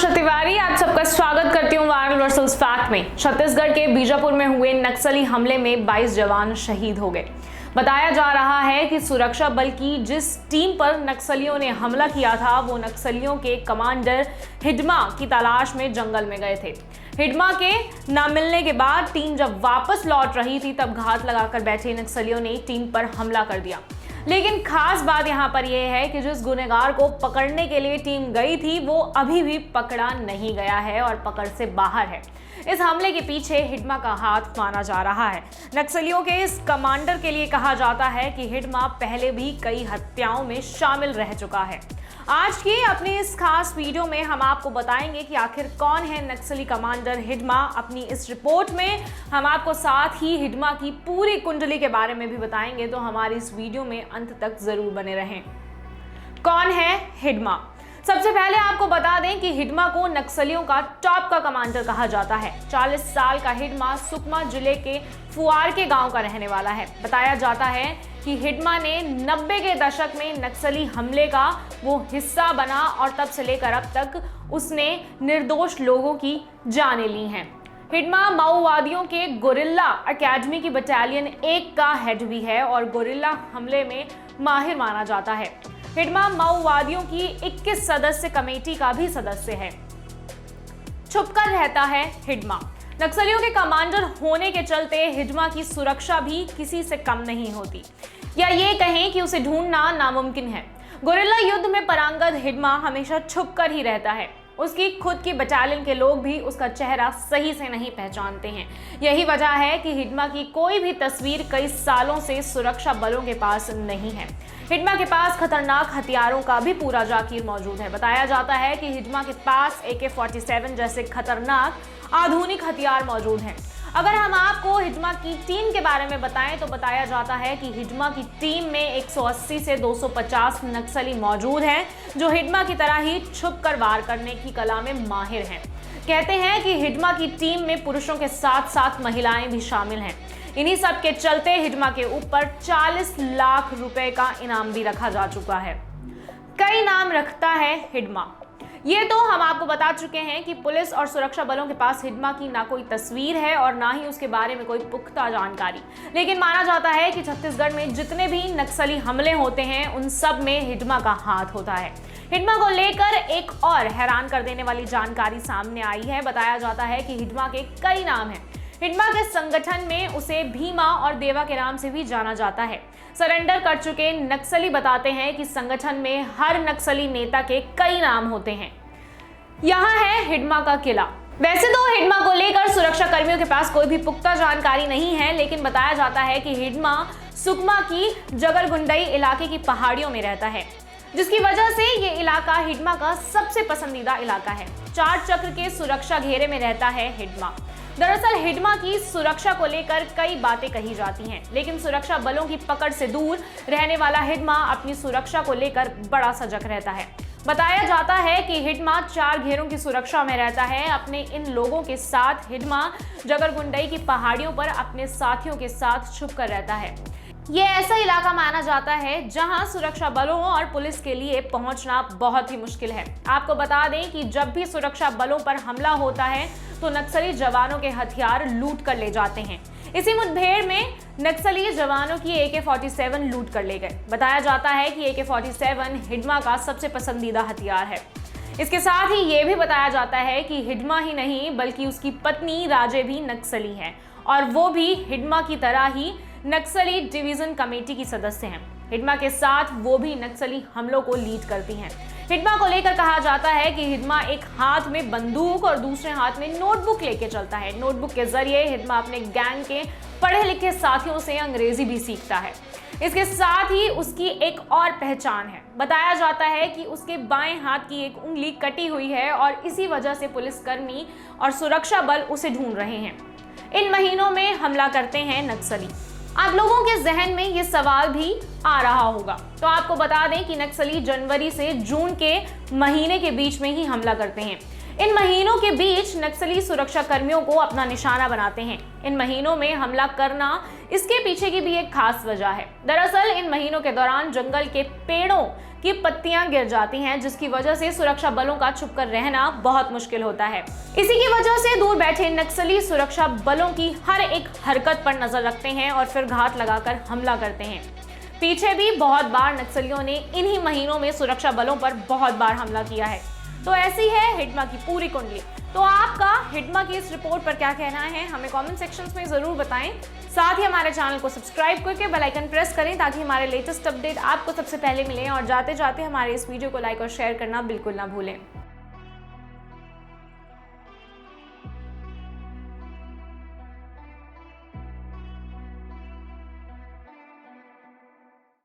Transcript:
वर्षा तिवारी आप सबका स्वागत करती हूँ वायरल वर्सेस फैक्ट में। छत्तीसगढ़ के बीजापुर में हुए नक्सली हमले में 22 जवान शहीद हो गए। बताया जा रहा है कि सुरक्षा बल की जिस टीम पर नक्सलियों ने हमला किया था वो नक्सलियों के कमांडर हिडमा की तलाश में जंगल में गए थे। हिडमा के न मिलने के बाद टीम जब वापस लौट रही थी तब घात लगाकर बैठे नक्सलियों ने टीम पर हमला कर दिया। लेकिन खास बात यहाँ पर यह है कि जिस गुनहगार को पकड़ने के लिए टीम गई थी वो अभी भी पकड़ा नहीं गया है और पकड़ से बाहर है। इस हमले के पीछे हिडमा का हाथ माना जा रहा है। नक्सलियों के इस कमांडर के लिए कहा जाता है कि हिडमा पहले भी कई हत्याओं में शामिल रह चुका है। आज की अपनी इस खास वीडियो में हम आपको बताएंगे कि आखिर कौन है नक्सली कमांडर हिडमा। अपनी इस रिपोर्ट में हम आपको साथ ही हिडमा की पूरी कुंडली के बारे में भी बताएंगे, तो हमारी इस वीडियो में अंत तक जरूर बने रहें। कौन है हिडमा? सबसे पहले आपको बता दें कि हिडमा को नक्सलियों का टॉप का कमांडर कहा जाता है। 40 साल का हिडमा सुकमा जिले के फुआर के गांव का रहने वाला है। बताया जाता है कि हिडमा ने 90 के दशक में नक्सली हमले का वो हिस्सा बना और तब से लेकर अब तक उसने निर्दोष लोगों की जानें ली हैं। हिडमा माओवादियों के गोरिल्ला अकेडमी की बटालियन 1 का हेड भी है और गोरिल्ला हमले में माहिर माना जाता है। हिडमा माओवादियों की 21 सदस्य कमेटी का भी सदस्य है। छुपकर रहता है हिडमा। नक्सलियों के कमांडर होने के चलते हिडमा की सुरक्षा भी किसी से कम नहीं होती, या ये कहें कि उसे ढूंढना नामुमकिन है। गोरिल्ला युद्ध में परांगद हिडमा हमेशा छुपकर ही रहता है। उसकी खुद की बटालियन के लोग भी उसका चेहरा सही से नहीं पहचानते हैं। यही वजह है कि हिडमा की कोई भी तस्वीर कई सालों से सुरक्षा बलों के पास नहीं है। हिडमा के पास खतरनाक हथियारों का भी पूरा जाकीर मौजूद है। बताया जाता है कि हिडमा के पास AK-47 जैसे खतरनाक आधुनिक हथियार मौजूद हैं। अगर हम आपको हिडमा की टीम के बारे में बताएं तो बताया जाता है कि हिडमा की टीम में 180 से 250 नक्सली मौजूद हैं जो हिडमा की तरह ही छुपकर वार करने की कला में माहिर हैं। कहते हैं कि हिडमा की टीम में पुरुषों के साथ साथ महिलाएं भी शामिल हैं। इन्हीं सब के चलते हिडमा के ऊपर 40 लाख रुपए का इनाम भी रखा जा चुका है। कई नाम रखता है हिडमा। ये तो हम आपको बता चुके हैं कि पुलिस और सुरक्षा बलों के पास हिडमा की ना कोई तस्वीर है और ना ही उसके बारे में कोई पुख्ता जानकारी। लेकिन माना जाता है कि छत्तीसगढ़ में जितने भी नक्सली हमले होते हैं उन सब में हिडमा का हाथ होता है। हिडमा को लेकर एक और हैरान कर देने वाली जानकारी सामने आई है। बताया जाता है कि हिडमा के कई नाम हैं। हिडमा के संगठन में उसे भीमा और देवा के नाम से भी जाना जाता है। सरेंडर कर चुके नक्सली बताते हैं कि संगठन में हर नक्सली नेता के कई नाम होते हैं। यहाँ है हिडमा का किला। वैसे तो हिडमा को लेकर सुरक्षा कर्मियों के पास कोई भी पुख्ता जानकारी नहीं है, लेकिन बताया जाता है कि हिडमा सुकमा की जगरगुंडई इलाके की पहाड़ियों में रहता है, जिसकी वजह से ये इलाका हिडमा का सबसे पसंदीदा इलाका है। 4 चक्र के सुरक्षा घेरे में रहता है हिडमा। दरअसल हिडमा की सुरक्षा को लेकर कई बातें कही जाती हैं, लेकिन सुरक्षा बलों की पकड़ से दूर रहने वाला हिडमा अपनी सुरक्षा को लेकर बड़ा सजग रहता है। बताया जाता है कि हिडमा 4 घेरों की सुरक्षा में रहता है। अपने इन लोगों के साथ हिडमा जगरगुंडई की पहाड़ियों पर अपने साथियों के साथ छुपकर रहता है। ये ऐसा इलाका माना जाता है जहां सुरक्षा बलों और पुलिस के लिए पहुंचना बहुत ही मुश्किल है। आपको बता दें कि जब भी सुरक्षा बलों पर हमला होता है तो नक्सली जवानों के हथियार लूट कर ले जाते हैं। इसी मुठभेड़ में नक्सली जवानों की AK-47 लूट कर ले गए। बताया जाता है कि AK-47 हिडमा का सबसे पसंदीदा हथियार है। इसके साथ ही ये भी बताया जाता है कि हिडमा ही नहीं बल्कि उसकी पत्नी राजे भी नक्सली है और वो भी हिडमा की तरह ही नक्सली डिवीजन कमेटी की सदस्य हैं। हिडमा के साथ वो भी नक्सली हमलों को लीड करती हैं। हिडमा को लेकर कहा जाता है कि हिडमा एक हाथ में बंदूक और दूसरे हाथ में नोटबुक लेके चलता है। नोटबुक के जरिए हिडमा अपने गैंग के पढ़े लिखे साथियों से अंग्रेजी भी सीखता है। इसके साथ ही उसकी एक और पहचान है। बताया जाता है कि उसके बाएं हाथ की एक उंगली कटी हुई है और इसी वजह से पुलिसकर्मी और सुरक्षा बल उसे ढूंढ रहे हैं। इन महीनों में हमला करते हैं नक्सली। आप लोगों के जहन में ये सवाल भी आ रहा होगा, तो आपको बता दें कि नक्सली जनवरी से जून के महीने के बीच में ही हमला करते हैं। इन महीनों के बीच नक्सली सुरक्षा कर्मियों को अपना निशाना बनाते हैं। इन महीनों में हमला करना, इसके पीछे की भी एक खास वजह है। दरअसल इन महीनों के दौरान जंगल के पेड़ों की पत्तियां गिर जाती हैं, जिसकी वजह से सुरक्षा बलों का छुपकर रहना बहुत मुश्किल होता है। इसी की वजह से दूर बैठे नक्सली सुरक्षा बलों की हर एक हरकत पर नजर रखते हैं और फिर घात लगाकर हमला करते हैं। पीछे भी बहुत बार नक्सलियों ने इन्हीं महीनों में सुरक्षा बलों पर बहुत बार हमला किया है। तो ऐसी है हिडमा की पूरी कुंडली। तो आपका हिडमा की इस रिपोर्ट पर क्या कहना है, हमें कमेंट सेक्शंस में जरूर बताएं। साथ ही हमारे चैनल को सब्सक्राइब करके बेल आइकन प्रेस करें ताकि हमारे लेटेस्ट अपडेट आपको सबसे पहले मिले, और जाते जाते हमारे इस वीडियो को लाइक और शेयर करना बिल्कुल ना भूलें।